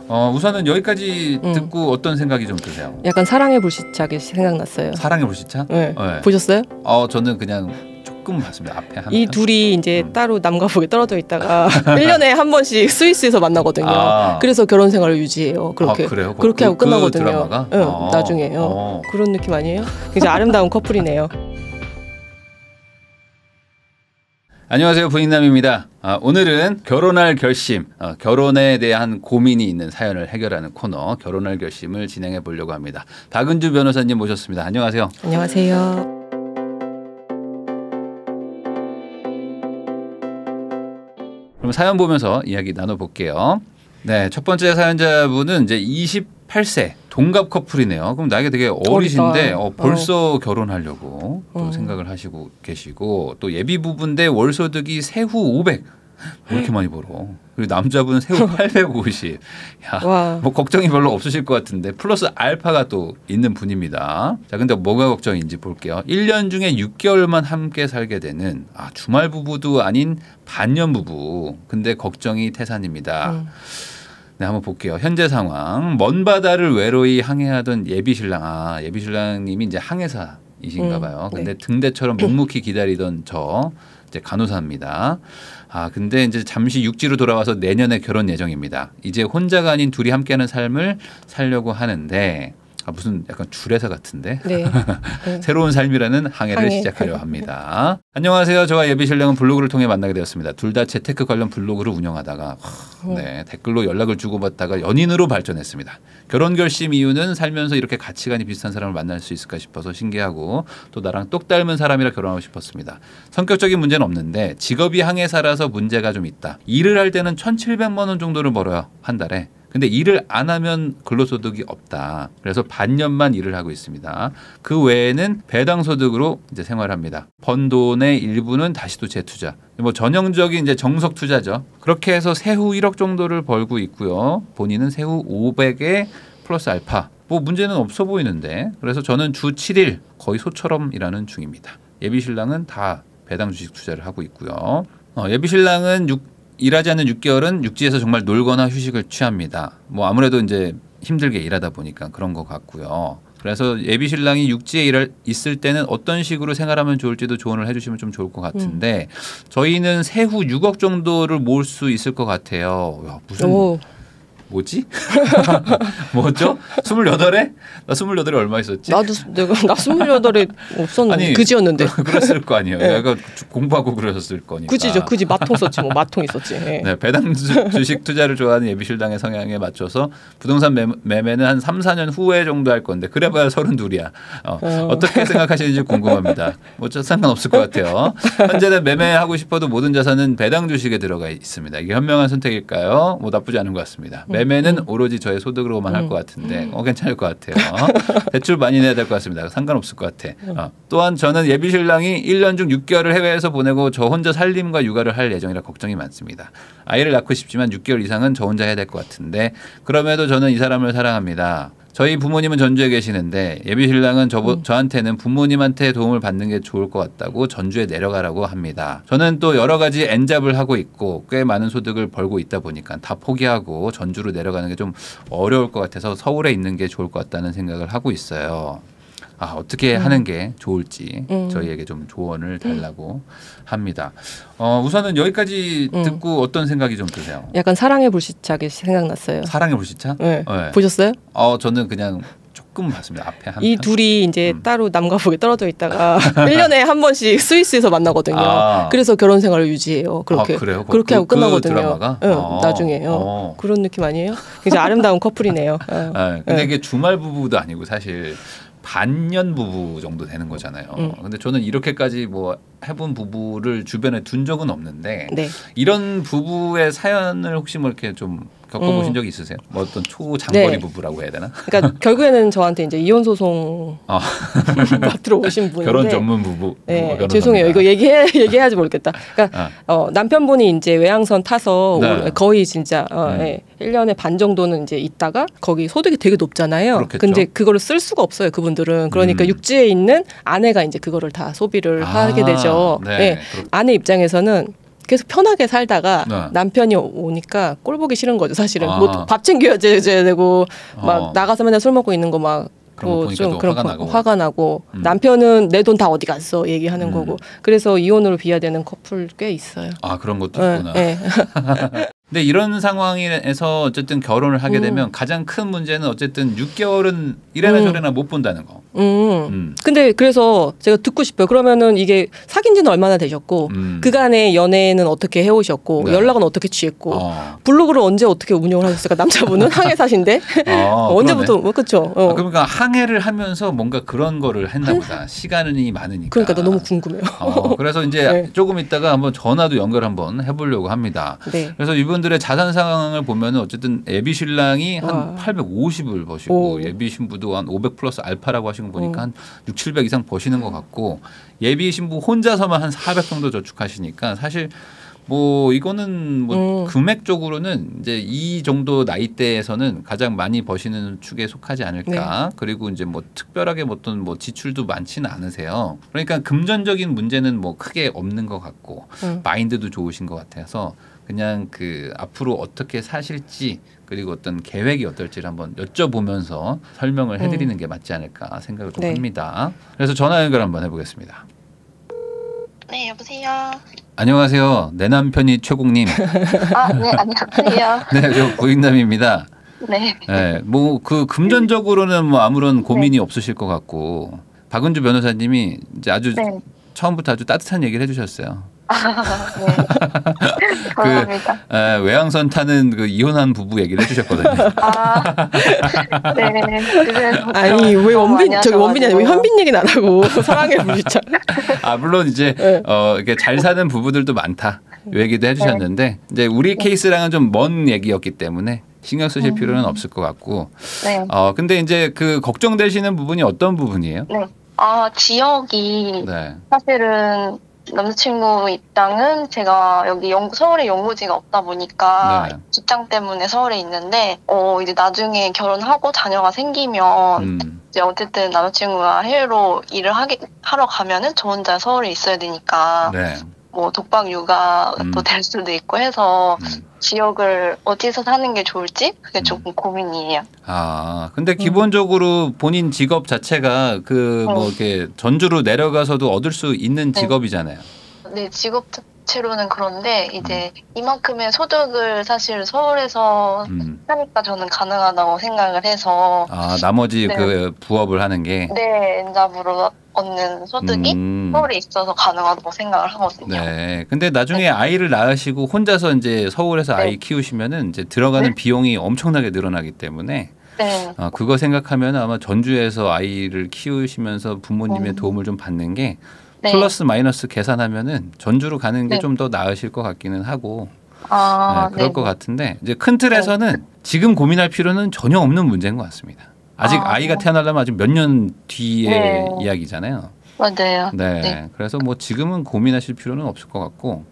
우선은 여기까지 듣고 어떤 생각이 좀 드세요? 약간 사랑의 불시착이 생각났어요. 사랑의 불시착? 네. 보셨어요? 저는 그냥 조금 봤습니다. 앞에 한 이 둘이 이제 따로 남과 북에 떨어져 있다가 1년에 한 번씩 스위스에서 만나거든요. 그래서 결혼 생활을 유지해요. 그렇게. 그래요? 그렇게 하고 끝나거든요. 드라마가? 나중에. 그런 느낌 아니에요? 굉장히 아름다운 커플이네요. 안녕하세요, 부인남입니다. 오늘은 결혼할 결심, 결혼에 대한 고민이 있는 사연을 해결하는 코너 결혼할 결심을 진행해 보려고 합니다. 박은주 변호사님 모셨습니다. 안녕하세요. 안녕하세요. 그럼 사연 보면서 이야기 나눠볼게요. 네, 첫 번째 사연자분은 이제 28세 동갑 커플이네요. 그럼 나이가 되게 어리신데 벌써 결혼하려고 또 생각을 하시고 계시고, 또 예비 부부인데 월 소득이 세후 500. 이렇게 많이 벌어. 그리고 남자분은 세후 850. 야, 뭐 걱정이 별로 없으실 것 같은데 플러스 알파가 또 있는 분입니다. 자, 근데 뭐가 걱정인지 볼게요. 1년 중에 6개월만 함께 살게 되는 주말 부부도 아닌 반년 부부. 근데 걱정이 태산입니다. 네, 한번 볼게요. 현재 상황. 먼 바다를 외로이 항해하던 예비 신랑. 예비 신랑님이 이제 항해사이신가 봐요. 근데 등대처럼 묵묵히 기다리던 이제 간호사입니다. 근데 이제 잠시 육지로 돌아와서 내년에 결혼 예정입니다. 이제 혼자가 아닌 둘이 함께하는 삶을 살려고 하는데, 무슨 약간 주례사 같은데? 네. 새로운 삶이라는 항해를 시작하려 합니다. 안녕하세요. 저와 예비 신랑은 블로그를 통해 만나게 되었습니다. 둘 다 재테크 관련 블로그를 운영하다가 댓글로 연락을 주고받다가 연인으로 발전했습니다. 결혼 결심 이유는 살면서 이렇게 가치관이 비슷한 사람을 만날 수 있을까 싶어서 신기하고, 또 나랑 똑 닮은 사람이라 결혼하고 싶었습니다. 성격적인 문제는 없는데 직업이 항해사라서 문제가 좀 있다. 일을 할 때는 1,700만 원 정도를 벌어요, 한 달에. 근데 일을 안 하면 근로소득이 없다. 그래서 반년만 일을 하고 있습니다. 그 외에는 배당소득으로 이제 생활합니다. 번 돈의 일부는 다시 또 재투자. 뭐 전형적인 이제 정석 투자죠. 그렇게 해서 세후 1억 정도를 벌고 있고요. 본인은 세후 500에 플러스 알파. 뭐 문제는 없어 보이는데. 그래서 저는 주 7일 거의 소처럼 일하는 중입니다. 예비 신랑은 다 배당 주식 투자를 하고 있고요. 예비 신랑은 일하지 않는 6개월은 육지에서 정말 놀거나 휴식을 취합니다. 뭐 아무래도 이제 힘들게 일하다 보니까 그런 것 같고요. 그래서 예비 신랑이 육지에 있을 때는 어떤 식으로 생활하면 좋을지도 조언을 해주시면 좀 좋을 것 같은데, 저희는 세후 6억 정도를 모을 수 있을 것 같아요. 뭐지? 뭐죠? 28에? 나 28에 얼마 있었지? 나 28에 없었는데. 그지였는데. 그랬을 거 아니에요. 내가 공부하고 그러셨을 거니까. 그지죠. 그지. 마통 썼지. 뭐 마통 있었지. 네, 배당 주식 투자를 좋아하는 예비신랑의 성향에 맞춰서 부동산 매매는 한 3, 4년 후에 정도 할 건데, 그래봐야 32이야. 어떻게 생각하시는지 궁금합니다. 뭐 상관없을 것 같아요. 현재는 매매하고 싶어도 모든 자산은 배당 주식에 들어가 있습니다. 이게 현명한 선택일까요? 뭐 나쁘지 않은 것 같습니다. 매매는 오로지 저의 소득으로만 할 것 같은데 괜찮을 것 같아요. 대출 많이 내야 될 것 같습니다. 상관없을 것 같아. 또한 저는 예비 신랑이 1년 중 6개월을 해외에서 보내고 저 혼자 살림과 육아를 할 예정이라 걱정이 많습니다. 아이를 낳고 싶지만 6개월 이상은 저 혼자 해야 될 것 같은데, 그럼에도 저는 이 사람을 사랑합니다. 저희 부모님은 전주에 계시는데 예비 신랑은 저한테는 부모님한테 도움을 받는 게 좋을 것 같다고 전주에 내려가라고 합니다. 저는 또 여러 가지 엔잡을 하고 있고 꽤 많은 소득을 벌고 있다 보니까 다 포기하고 전주로 내려가는 게 좀 어려울 것 같아서 서울에 있는 게 좋을 것 같다는 생각을 하고 있어요. 어떻게 하는 게 좋을지 저희에게 좀 조언을 달라고 합니다. 우선은 여기까지 듣고 어떤 생각이 좀 드세요? 약간 사랑의 불시착이 생각났어요. 사랑의 불시착? 네. 보셨어요? 저는 그냥 조금 봤습니다. 앞에 한 이 둘이 이제 따로 남과 북에 떨어져 있다가 1년에 한 번씩 스위스에서 만나거든요. 그래서 결혼 생활을 유지해요. 그렇게. 그래요? 그렇게 하고 끝나거든요. 드라마가? 나중에. 그런 느낌 아니에요? 굉장히 아름다운 커플이네요. 근데 이게 주말 부부도 아니고 사실 반년 부부 정도 되는 거잖아요. 근데 저는 이렇게까지 뭐 해본 부부를 주변에 둔 적은 없는데, 이런 부부의 사연을 혹시 뭐 이렇게 좀 겪어보신 적이 있으세요? 뭐 어떤 초장거리 부부라고 해야 되나? 그러니까 결국에는 저한테 이제 이혼 소송 맡으러 오신 분인데, 결혼 전문 부부. 네, 죄송해요. 이거 얘기해야지 모르겠다. 그러니까 남편분이 이제 외항선 타서 거의 진짜 1년에 반 정도는 이제 있다가 거기 소득이 되게 높잖아요. 그렇겠죠. 근데 그거를 쓸 수가 없어요, 그분들은. 그러니까 육지에 있는 아내가 이제 그거를 다 소비를 하게 되죠. 아내 입장에서는 계속 편하게 살다가 네. 남편이 오니까 꼴 보기 싫은 거죠 사실은. 뭐 밥 챙겨야 되고 막 나가서 맨날 술 먹고 있는 거 막 뭐 좀 화가 나고 남편은 내 돈 다 어디 갔어 얘기하는 거고 그래서 이혼으로 비화되는 커플 꽤 있어요. 아 그런 것도 있구나. 네. 근데 이런 상황에서 어쨌든 결혼을 하게 되면 가장 큰 문제는 어쨌든 6개월은 이래나 저래나 못 본다는 거. 근데 그래서 제가 듣고 싶어요. 그러면은 이게 사귄 지는 얼마나 되셨고 그간의 연애는 어떻게 해오셨고 네. 연락은 어떻게 취했고 블로그를 언제 어떻게 운영을 하셨을까? 남자분은 항해 사신데 언제부터 그렇죠. 그러니까 항해를 하면서 뭔가 그런 거를 했나 보다. 시간이 많으니까. 그러니까 나 너무 궁금해요. 그래서 이제 네. 조금 있다가 한번 전화도 연결 한번 해보려고 합니다. 네. 그래서 이분들의 자산 상황을 보면은 어쨌든 예비 신랑이 한 850을 버시고 예비 신부도 한 500 플러스 알파라고 하시는 거 보니까 한 6, 700 이상 버시는 것 같고 예비 신부 혼자서만 한 400 정도 저축하시니까 사실 뭐 이거는 뭐 금액적으로는 이제 이 정도 나이대에서는 가장 많이 버시는 축에 속하지 않을까. 네. 그리고 이제 뭐 특별하게 어떤 뭐 지출도 많지는 않으세요. 그러니까 금전적인 문제는 뭐 크게 없는 것 같고 마인드도 좋으신 것 같아서 그냥 그 앞으로 어떻게 사실지 그리고 어떤 계획이 어떨지를 한번 여쭤보면서 설명을 해드리는 게 맞지 않을까 생각을 좀 합니다. 그래서 전화 연결 한번 해보겠습니다. 네, 여보세요. 안녕하세요. 내 남편이 최국님. 아, 네, 안녕하세요. 네, 저 부인남입니다. 네. 네, 뭐 그 금전적으로는 뭐 아무런 고민이 없으실 것 같고 박은주 변호사님이 이제 아주 처음부터 아주 따뜻한 얘기를 해주셨어요. 네. 감사합니다. 외항선 타는 그 이혼한 부부 얘기를 해주셨거든요. 네. 아니 왜 원빈이 아니고 현빈 얘기는 안 하고 사랑의 불시착. 물론 이제 이렇게 잘 사는 부부들도 많다. 이 얘기도 해주셨는데 이제 우리 케이스랑은 좀 먼 얘기였기 때문에 신경 쓰실 필요는 없을 것 같고. 네. 근데 이제 그 걱정되시는 부분이 어떤 부분이에요? 네. 지역이 사실은. 남자친구 입장은 제가 여기 서울에 연고지가 없다 보니까 직장 때문에 서울에 있는데 이제 나중에 결혼하고 자녀가 생기면 이제 어쨌든 남자친구가 해외로 일을 하러 가면은 저 혼자 서울에 있어야 되니까 뭐 독박 육아도 될 수도 있고 해서 지역을 어디서 사는 게 좋을지 그게 조금 고민이에요. 근데 기본적으로 본인 직업 자체가 그 뭐 이렇게 전주로 내려가서도 얻을 수 있는 직업이잖아요. 네, 직업 자체로는 그런데 이제 이만큼의 소득을 사실 서울에서 하니까 저는 가능하다고 생각을 해서 나머지 그 부업을 하는 게 엔잡으로 얻는 소득이 서울에 있어서 가능하다고 생각을 하거든요. 네. 근데 나중에 아이를 낳으시고 혼자서 이제 서울에서 아이 키우시면은 이제 들어가는 비용이 엄청나게 늘어나기 때문에 그거 생각하면 아마 전주에서 아이를 키우시면서 부모님의 도움을 좀 받는 게 플러스 마이너스 계산하면은 전주로 가는 게 좀 더 나으실 것 같기는 하고 그럴 것 같은데 이제 큰 틀에서는 지금 고민할 필요는 전혀 없는 문제인 것 같습니다. 아직 아이가 태어나려면 아직 몇 년 뒤의 이야기잖아요. 맞아요. 네. 그래서 뭐 지금은 고민하실 필요는 없을 것 같고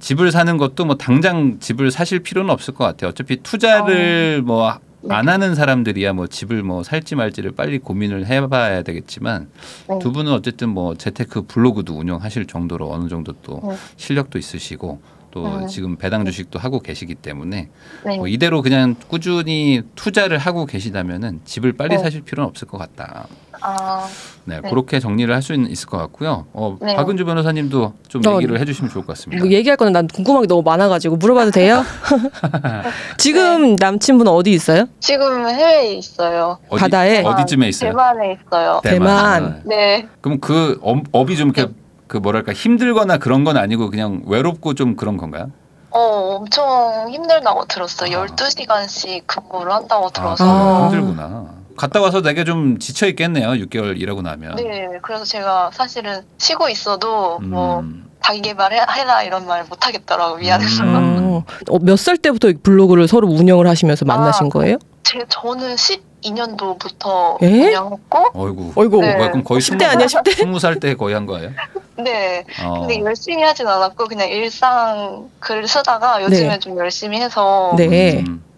집을 사는 것도 뭐 당장 집을 사실 필요는 없을 것 같아요. 어차피 투자를 뭐 안 하는 사람들이야 뭐 집을 뭐 살지 말지를 빨리 고민을 해봐야 되겠지만 두 분은 어쨌든 뭐 재테크 블로그도 운영하실 정도로 어느 정도 또 실력도 있으시고 또 지금 배당 주식도 하고 계시기 때문에 뭐 이대로 그냥 꾸준히 투자를 하고 계시다면은 집을 빨리 사실 필요는 없을 것 같다. 그렇게 정리를 할 수 있을 것 같고요. 박은주 변호사님도 좀 얘기를 해주시면 좋을 것 같습니다. 뭐 얘기할 거는 난 궁금한 게 너무 많아가지고 물어봐도 돼요? 지금 남친분 어디 있어요? 지금 해외에 있어요. 바다에? 어디쯤에 있어요? 대만에 있어요. 대만. 네. 그럼 그 업이 좀 이렇게 그 뭐랄까 힘들거나 그런 건 아니고 그냥 외롭고 좀 그런 건가요? 엄청 힘들다고 들었어요. 12시간씩 근무를 한다고 들어서. 힘들구나. 갔다 와서 되게 좀 지쳐 있겠네요. 6개월 일하고 나면. 네. 그래서 제가 사실은 쉬고 있어도 뭐 자기 개발해라 이런 말 못 하겠더라고요. 미안해서. 몇 살 때부터 블로그를 서로 운영을 하시면서 만나신 거예요? 저는 12년도부터 운영했고. 어이구. 그럼 거의 10대 아니야 10대? 20살 때 거의 한 거예요? 네. 근데 열심히 하진 않았고 그냥 일상 글 쓰다가 요즘에 좀 열심히 해서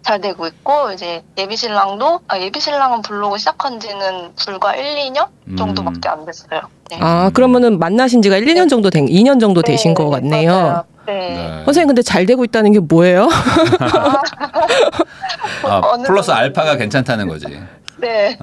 잘 되고 있고 이제 예비신랑은 블로그 시작한 지는 불과 1, 2년 정도밖에 안 됐어요. 그러면은 만나신 지가 1, 2년 정도 2년 정도 되신 것 같네요. 맞아요. 네. 선생님 근데 잘 되고 있다는 게 뭐예요? 플러스 알파가 괜찮다는 거지. 네. 네.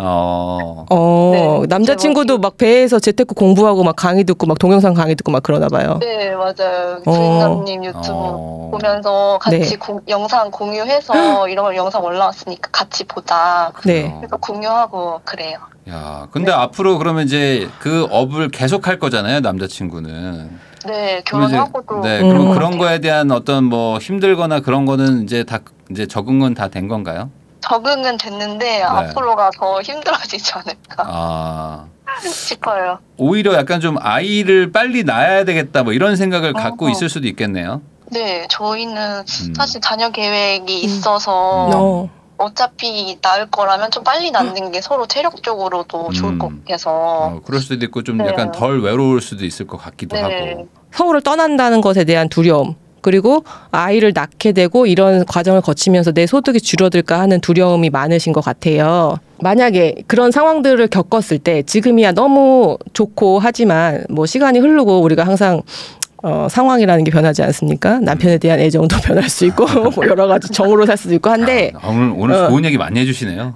남자친구도 막 배에서 재테크 공부하고 막 강의 듣고 막 동영상 강의 듣고 막 그러나 봐요. 네, 맞아요. 주인장님 유튜브 보면서 같이 영상 공유해서 이런 영상 올라왔으니까 같이 보자. 네. 그래서 공유하고 그래요. 야, 근데 앞으로 그러면 이제 그 업을 계속 할 거잖아요, 남자친구는. 네, 결혼하고도. 네, 그럼 그런 거에 대한 어떤 뭐 힘들거나 그런 거는 이제 다 이제 적응은 다 된 건가요? 적응은 됐는데 앞으로가 더 힘들어지지 않을까 싶어요. 오히려 약간 좀 아이를 빨리 낳아야 되겠다 뭐 이런 생각을 갖고 있을 수도 있겠네요. 네, 저희는 사실 자녀 계획이 있어서 어차피 낳을 거라면 좀 빨리 낳는 게 서로 체력적으로도 좋을 것 같아서. 그럴 수도 있고 좀 약간 덜 외로울 수도 있을 것 같기도 하고. 서울을 떠난다는 것에 대한 두려움. 그리고 아이를 낳게 되고 이런 과정을 거치면서 내 소득이 줄어들까 하는 두려움이 많으신 것 같아요. 만약에 그런 상황들을 겪었을 때 지금이야 너무 좋고 하지만 뭐 시간이 흐르고 우리가 항상 상황이라는 게 변하지 않습니까? 남편에 대한 애정도 변할 수 있고 뭐 여러 가지 정으로 살 수도 있고 한데 오늘 좋은 얘기 많이 해주시네요.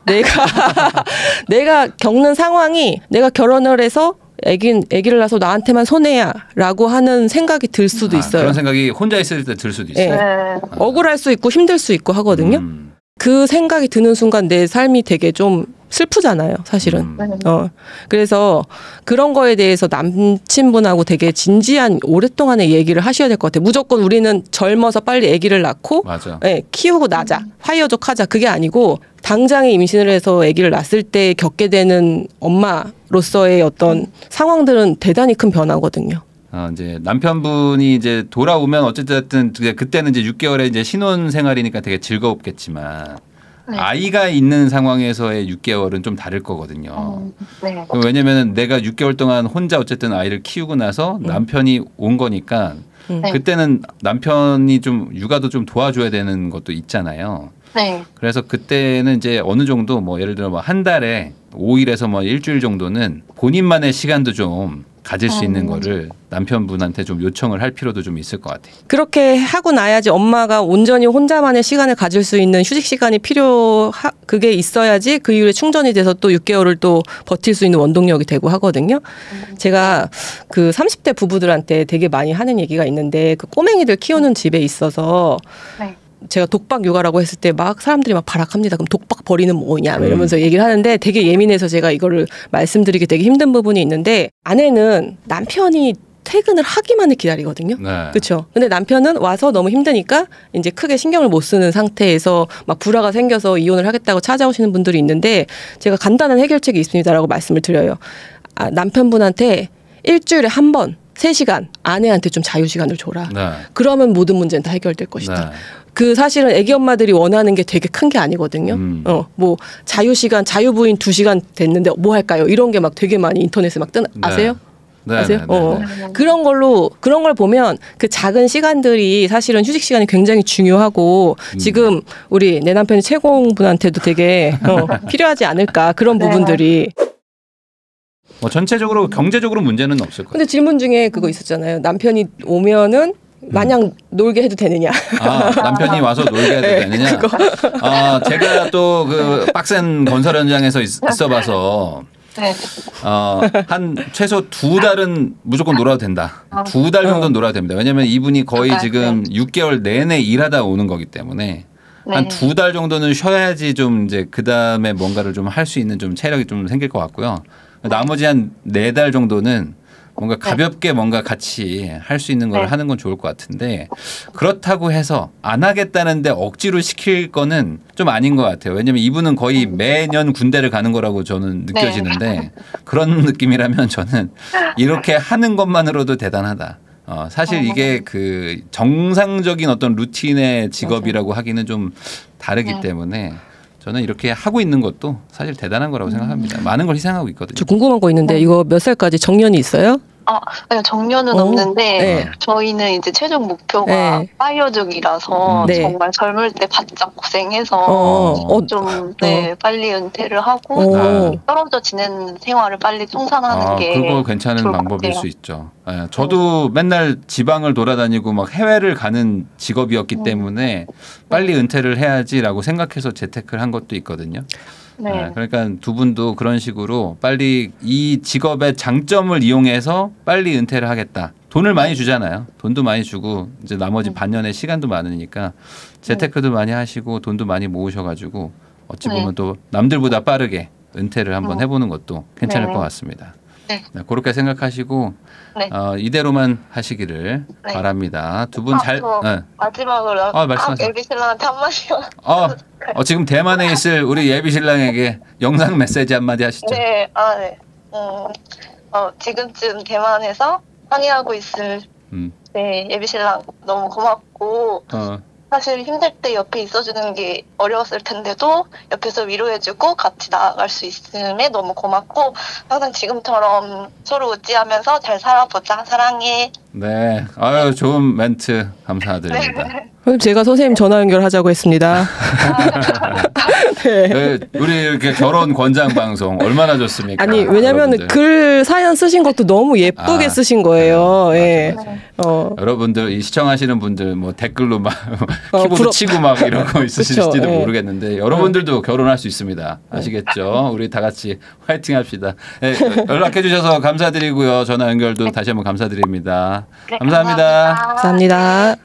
내가 겪는 상황이 내가 결혼을 해서 아기를 낳아서 나한테만 손해야라고 하는 생각이 들 수도 있어요. 그런 생각이 혼자 있을 때 들 수도 있어요. 네. 억울할 수 있고 힘들 수 있고 하거든요. 그 생각이 드는 순간 내 삶이 되게 좀 슬프잖아요, 사실은. 그래서 그런 거에 대해서 남친분하고 되게 진지한 오랫동안의 얘기를 하셔야 될 것 같아요. 무조건 우리는 젊어서 빨리 아기를 낳고 키우고 나자, 화이어족 하자 그게 아니고 당장에 임신을 해서 아기를 낳았을 때 겪게 되는 엄마로서의 어떤 상황들은 대단히 큰 변화거든요. 이제 남편분이 이제 돌아오면 어쨌든 그때는 이제 6개월의 이제 신혼 생활이니까 되게 즐겁겠지만 아이가 있는 상황에서의 6개월은 좀 다를 거거든요. 왜냐면 내가 6개월 동안 혼자 어쨌든 아이를 키우고 나서 남편이 온 거니까 그때는 남편이 좀 육아도 좀 도와줘야 되는 것도 있잖아요. 그래서 그때는 이제 어느 정도 뭐 예를 들어 뭐 한 달에 5일에서 뭐 일주일 정도는 본인만의 시간도 좀 가질 수 있는 거를 남편분한테 좀 요청을 할 필요도 좀 있을 것 같아요. 그렇게 하고 나야지 엄마가 온전히 혼자만의 시간을 가질 수 있는 휴식 시간이 그게 있어야지 그 이후에 충전이 돼서 또 6개월을 또 버틸 수 있는 원동력이 되고 하거든요. 제가 그 30대 부부들한테 되게 많이 하는 얘기가 있는데 그 꼬맹이들 키우는 집에 있어서 제가 독박 육아라고 했을 때 막 사람들이 막 발악합니다. 그럼 독박 버리는 뭐냐 이러면서 얘기를 하는데 되게 예민해서 제가 이거를 말씀드리기 되게 힘든 부분이 있는데 아내는 남편이 퇴근을 하기만을 기다리거든요. 그렇죠. 근데 남편은 와서 너무 힘드니까 이제 크게 신경을 못 쓰는 상태에서 막 불화가 생겨서 이혼을 하겠다고 찾아오시는 분들이 있는데 제가 간단한 해결책이 있습니다라고 말씀을 드려요. 남편분한테 일주일에 한 번 3시간 아내한테 좀 자유시간을 줘라. 그러면 모든 문제는 다 해결될 것이다. 그 사실은 애기 엄마들이 원하는 게 되게 큰 게 아니거든요. 뭐 자유시간, 자유부인 2시간 됐는데 뭐 할까요? 이런 게 막 되게 많이 인터넷에 막 아세요? 아세요? 그런 걸 보면 그 작은 시간들이 사실은 휴식 시간이 굉장히 중요하고 지금 우리 내 남편이 채공분한테도 되게 필요하지 않을까 그런 부분들이. 뭐 전체적으로 경제적으로 문제는 없을 거예요. 근데 질문 중에 그거 있었잖아요. 남편이 오면은 마냥 놀게 해도 되느냐? 남편이 와서 놀게 해도 되느냐? 제가 또 그 빡센 건설 현장에서 있어봐서 한 최소 2달은 무조건 놀아도 된다. 2달 정도는 놀아도 됩니다. 왜냐하면 이분이 거의 지금 6개월 내내 일하다 오는 거기 때문에 한 2달 정도는 쉬어야지 좀 이제 그 다음에 뭔가를 좀 할 수 있는 좀 체력이 좀 생길 것 같고요. 나머지 한 4달 정도는 뭔가 가볍게 뭔가 같이 할 수 있는 걸 하는 건 좋을 것 같은데 그렇다고 해서 안 하겠다는데 억지로 시킬 거는 좀 아닌 것 같아요. 왜냐하면 이분은 거의 매년 군대를 가는 거라고 저는 느껴지는데 그런 느낌이라면 저는 이렇게 하는 것만으로도 대단하다. 사실 이게 그 정상적인 어떤 루틴의 직업이라고 하기는 좀 다르기 때문에 저는 이렇게 하고 있는 것도 사실 대단한 거라고 생각합니다. 많은 걸 희생하고 있거든요. 저 궁금한 거 있는데 이거 몇 살까지 정년이 있어요? 아니, 정년은 없는데 네. 저희는 이제 최종 목표가 파이어족이라서 네. 정말 젊을 때 바짝 고생해서 좀 빨리 은퇴를 하고 떨어져 지내는 생활을 빨리 청산하는 게 그거 괜찮은 좋을 방법일 것 같아요. 수 있죠. 예, 저도 맨날 지방을 돌아다니고 막 해외를 가는 직업이었기 때문에 빨리 은퇴를 해야지라고 생각해서 재테크를 한 것도 있거든요. 네. 네, 그러니까 두 분도 그런 식으로 빨리 이 직업의 장점을 이용해서 빨리 은퇴를 하겠다. 돈을 많이 주잖아요. 돈도 많이 주고 이제 나머지 반년의 시간도 많으니까 재테크도 많이 하시고 돈도 많이 모으셔가지고 어찌 보면 또 남들보다 빠르게 은퇴를 한번 해보는 것도 괜찮을 것 같습니다. 네. 네, 그렇게 생각하시고 이대로만 하시기를 바랍니다. 두 분 잘. 마지막으로 말씀하세요. 예비신랑한테 한마디만. 지금 대만에 있을 우리 예비신랑에게 영상 메시지 한마디 하시죠. 네, 네. 지금쯤 대만에서 상의하고 있을 예비신랑 너무 고맙고 사실 힘들 때 옆에 있어주는 게 어려웠을 텐데도 옆에서 위로해주고 같이 나아갈 수 있음에 너무 고맙고 항상 지금처럼 서로 의지하면서 잘 살아보자. 사랑해. 네, 좋은 멘트 감사드립니다. 그럼 제가 선생님 전화 연결하자고 했습니다. 네. 우리 이렇게 결혼 권장 방송 얼마나 좋습니까? 아니 왜냐면 글 사연 쓰신 것도 너무 예쁘게 쓰신 거예요. 예. 여러분들 이 시청하시는 분들 뭐 댓글로 막 키보드 치고 막 이러고 있으실지도 모르겠는데 여러분들도 결혼할 수 있습니다. 아시겠죠? 우리 다 같이 화이팅합시다. 네, 연락해 주셔서 감사드리고요. 전화 연결도 다시 한번 감사드립니다. 네, 감사합니다. 감사합니다.